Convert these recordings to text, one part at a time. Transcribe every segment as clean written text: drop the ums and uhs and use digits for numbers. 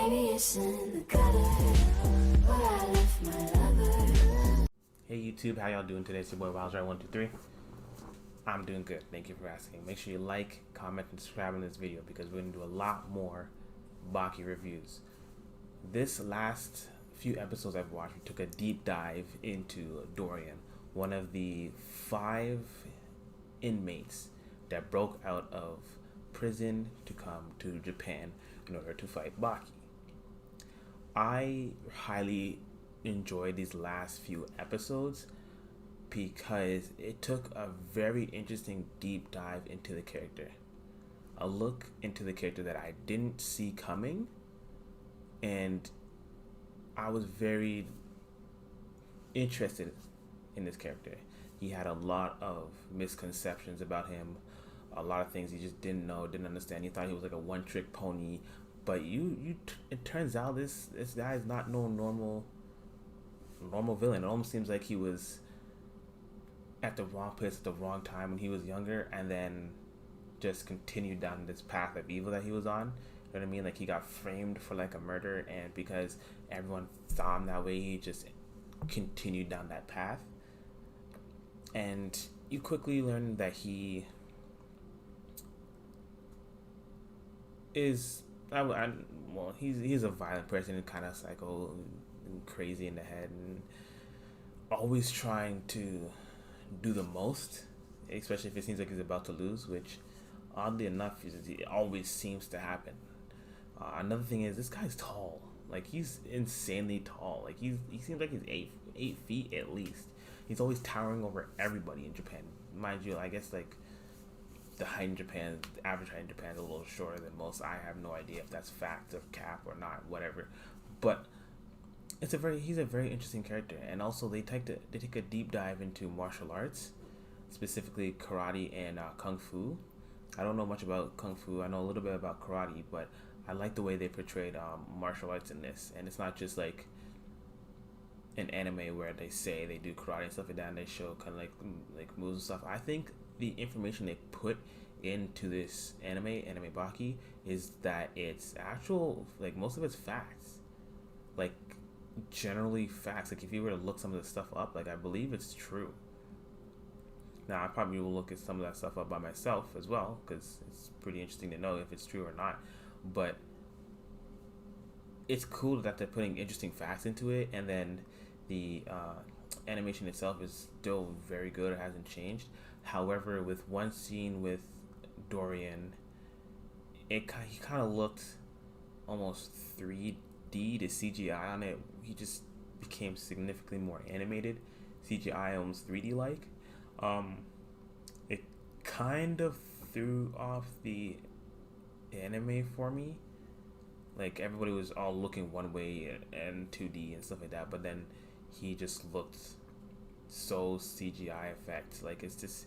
Maybe it's in the gutter where I left my lover. Hey YouTube, how y'all doing today? It's your boy Wildright123. I'm doing good. Thank you for asking. Make sure you like, comment, and subscribe on this video because we're going to do a lot more Baki reviews. This last few episodes I've watched, we took a deep dive into Dorian, one of the 5 inmates that broke out of prison to come to Japan in order to fight Baki. I highly enjoyed these last few episodes because it took a very interesting deep dive into the character. A look into the character that I didn't see coming, and I was very interested in this character. He had a lot of misconceptions about him, a lot of things he just didn't know, didn't understand. He thought he was like a one-trick pony, but it turns out this guy is not no normal villain. It almost seems like he was at the wrong place at the wrong time when he was younger, and then just continued down this path of evil that he was on. You know what I mean? Like, he got framed for like a murder, and because everyone saw him that way, he just continued down that path. And you quickly learn that he is he's a violent person and kind of psycho and crazy in the head, and always trying to do the most, especially if it seems like he's about to lose, which oddly enough it always seems to happen. Another thing is, this guy's tall. Like, he's insanely tall. Like, he seems like he's 8 feet at least. He's always towering over everybody in Japan. Mind you, I guess like the height in Japan, the average height in Japan is a little shorter than most. I have no idea if that's fact or cap or not, whatever. But he's a very interesting character, and also they take a deep dive into martial arts, specifically karate and kung fu. I don't know much about kung fu. I know a little bit about karate, but I like the way they portrayed martial arts in this, and it's not just like an anime where they say they do karate and stuff like that, and they show kind of like moves and stuff. I think the information they put into this anime Baki, is that it's actual, like, most of it's facts, like generally facts. Like, if you were to look some of the stuff up, like, I believe it's true. Now, I probably will look at some of that stuff up by myself as well, because it's pretty interesting to know if it's true or not. But it's cool that they're putting interesting facts into it, and then the animation itself is still very good. It hasn't changed. However, with one scene with Dorian, he kind of looked almost 3D to CGI on it. He just became significantly more animated, CGI, almost 3D like. It kind of threw off the anime for me. Like, everybody was all looking one way and 2D and stuff like that, but then he just looked so CGI effect. Like, it's just,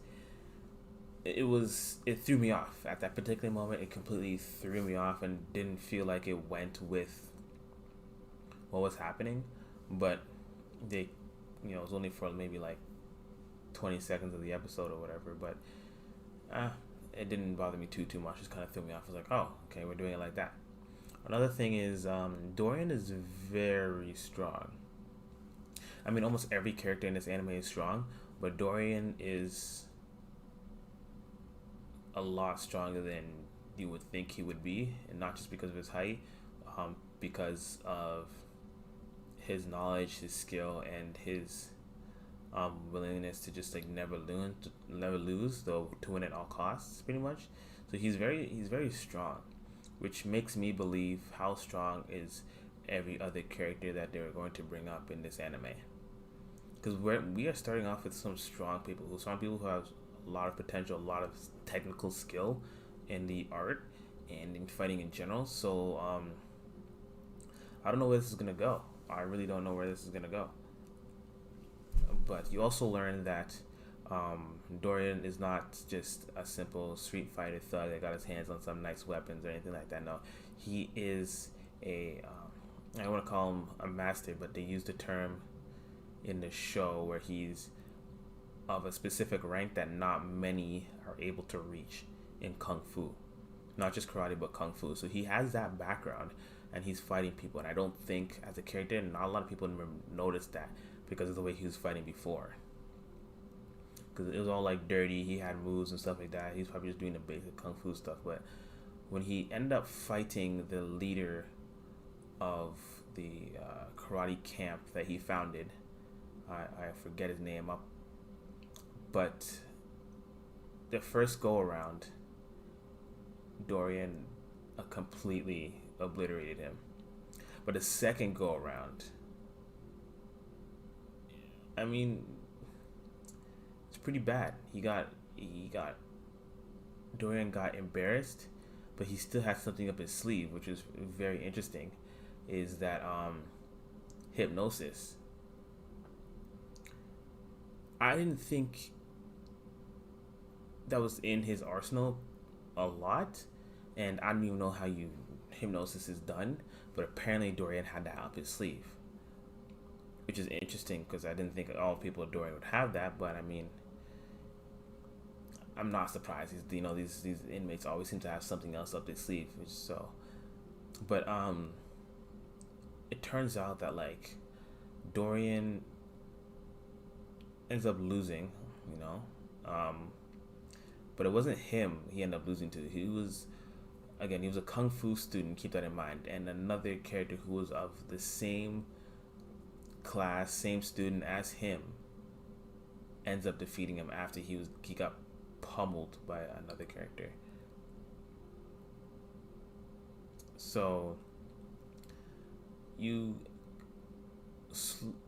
it threw me off at that particular moment. It completely threw me off and didn't feel like it went with what was happening. But they, it was only for maybe like 20 seconds of the episode or whatever, but it didn't bother me too much. It just kind of threw me off. I was like, oh, okay, we're doing it like that. Another thing is, Dorian is very strong. I mean, almost every character in this anime is strong, but Dorian is a lot stronger than you would think he would be, and not just because of his height, because of his knowledge, his skill, and his willingness to just like never lose, though, to win at all costs, pretty much. So he's very strong, which makes me believe how strong is every other character that they're going to bring up in this anime. Because we are starting off with some strong people who have a lot of potential, a lot of technical skill in the art and in fighting in general. So I don't know where this is gonna go. I really don't know where this is gonna go. But you also learn that Dorian is not just a simple street fighter thug that got his hands on some nice weapons or anything like that. No, he is I don't want to call him a master, but they use the term in the show where he's of a specific rank that not many are able to reach in Kung Fu. not just karate but kung fu. So he has that background, and he's fighting people. And I don't think, as a character, not a lot of people noticed that because of the way he was fighting before. Because it was all like dirty. He had moves and stuff like that. He's probably just doing the basic kung fu stuff. But when he ended up fighting the leader of the karate camp that he founded, I forget his name up, but the first go around, Dorian completely obliterated him. But the second go around, I mean, it's pretty bad. Dorian got embarrassed, but he still had something up his sleeve, which is very interesting. Is that hypnosis? I didn't think that was in his arsenal a lot, and I don't even know how hypnosis is done, but apparently Dorian had that up his sleeve, which is interesting because I didn't think all people at Dorian would have that. But I mean, I'm not surprised. These inmates always seem to have something else up their sleeve, but it turns out that like Dorian ends up losing, but it wasn't him he ended up losing to. He was a kung fu student, keep that in mind, and another character who was of the same class, same student as him, ends up defeating him after he got pummeled by another character. So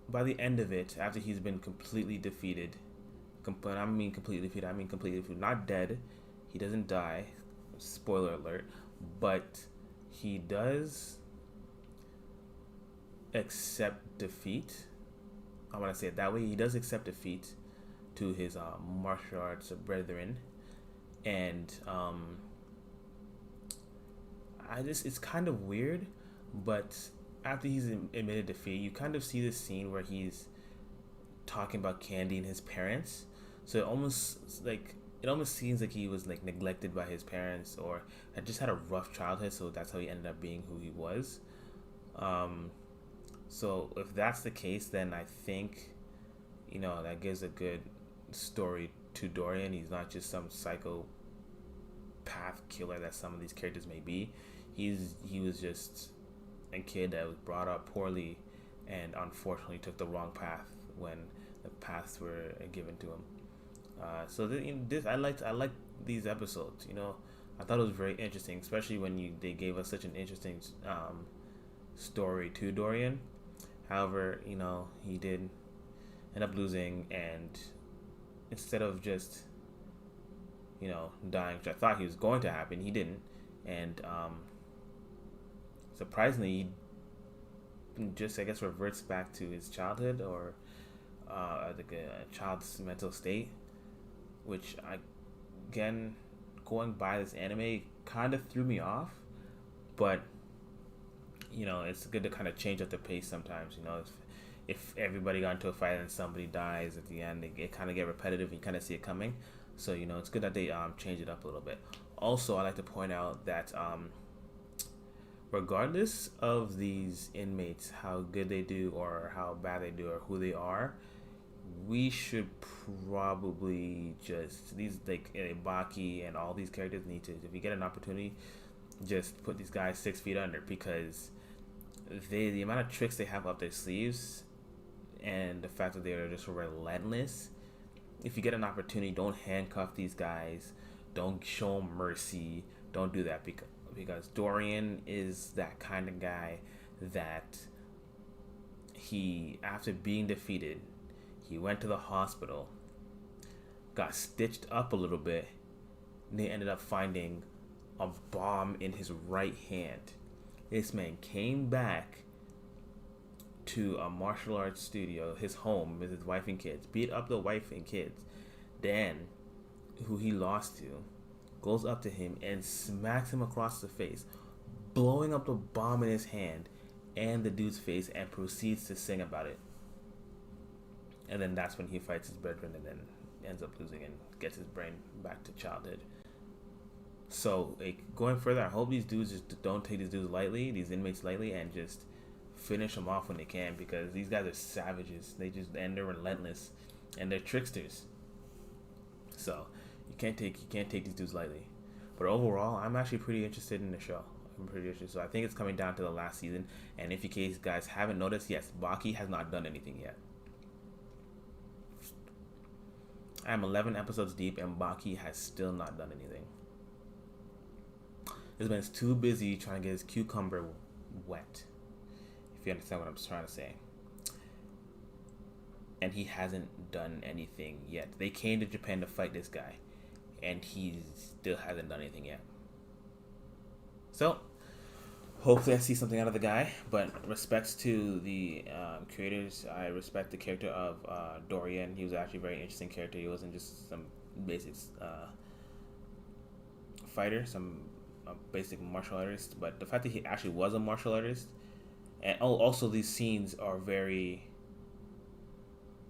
by the end of it, after he's been completely defeated, I mean completely defeated, not dead, he doesn't die, spoiler alert, but he does accept defeat. I want to say it that way. He does accept defeat to his martial arts brethren, and it's kind of weird, but after he's admitted defeat, you kind of see this scene where he's talking about Candy and his parents. So it almost seems like he was like neglected by his parents, or had just had a rough childhood, so that's how he ended up being who he was. So if that's the case, then I think that gives a good story to Dorian. He's not just some psychopath killer that some of these characters may be. He was just a kid that was brought up poorly and unfortunately took the wrong path when the paths were given to him. I liked these episodes. I thought it was very interesting, especially when they gave us such an interesting story to Dorian. However, he did end up losing, and instead of just dying, which I thought he was going to happen, he didn't. And surprisingly, he just, I guess, reverts back to his childhood, or like a child's mental state, which again, going by this anime kind of threw me off. But it's good to kind of change up the pace sometimes. If everybody got into a fight and somebody dies at the end, it kind of get repetitive. You kind of see it coming. So it's good that they change it up a little bit. Also, I like to point out that regardless of these inmates, how good they do or how bad they do or who they are, we should probably just, these like Baki and all these characters need to, if you get an opportunity, just put these guys 6 feet under, because the amount of tricks they have up their sleeves and the fact that they are just relentless. If you get an opportunity, don't handcuff these guys, don't show them mercy, don't do that, because Dorian is that kind of guy that after being defeated, he went to the hospital, got stitched up a little bit, and they ended up finding a bomb in his right hand. This man came back to a martial arts studio, his home with his wife and kids, beat up the wife and kids. Dan, who he lost to, goes up to him and smacks him across the face, blowing up the bomb in his hand and the dude's face, and proceeds to sing about it. And then that's when he fights his brethren and then ends up losing and gets his brain back to childhood. So like, going further, I hope these dudes just don't take these dudes lightly, these inmates lightly, and just finish them off when they can, because these guys are savages. And they're relentless, and they're tricksters. So you can't take these dudes lightly. But overall, I'm actually pretty interested in the show. I'm pretty interested. So I think it's coming down to the last season. And if you guys haven't noticed, yes, Baki has not done anything yet. I'm 11 episodes deep, and Baki has still not done anything. This man's too busy trying to get his cucumber wet, if you understand what I'm trying to say. And he hasn't done anything yet. They came to Japan to fight this guy, and he still hasn't done anything yet. So, hopefully I see something out of the guy, but respects to the creators. I respect the character of Dorian. He was actually a very interesting character. He wasn't just some basic fighter, some basic martial artist, but the fact that he actually was a martial artist, and also these scenes are very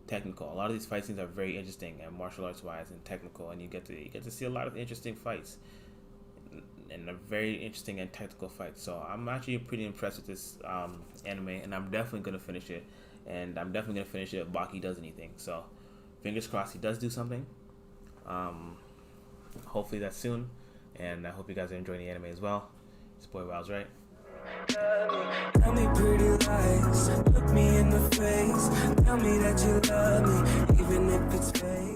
technical. A lot of these fight scenes are very interesting and martial arts wise and technical, and you get to see a lot of interesting fights and a very interesting and technical fight. So I'm actually pretty impressed with this anime, and I'm definitely gonna finish it. And I'm definitely gonna finish it if Baki does anything. So fingers crossed he does do something. Hopefully that's soon. And I hope you guys are enjoying the anime as well. It's boy Wow's right. Tell me pretty lies, look me in the face. Tell me that you love me, even if it's fake.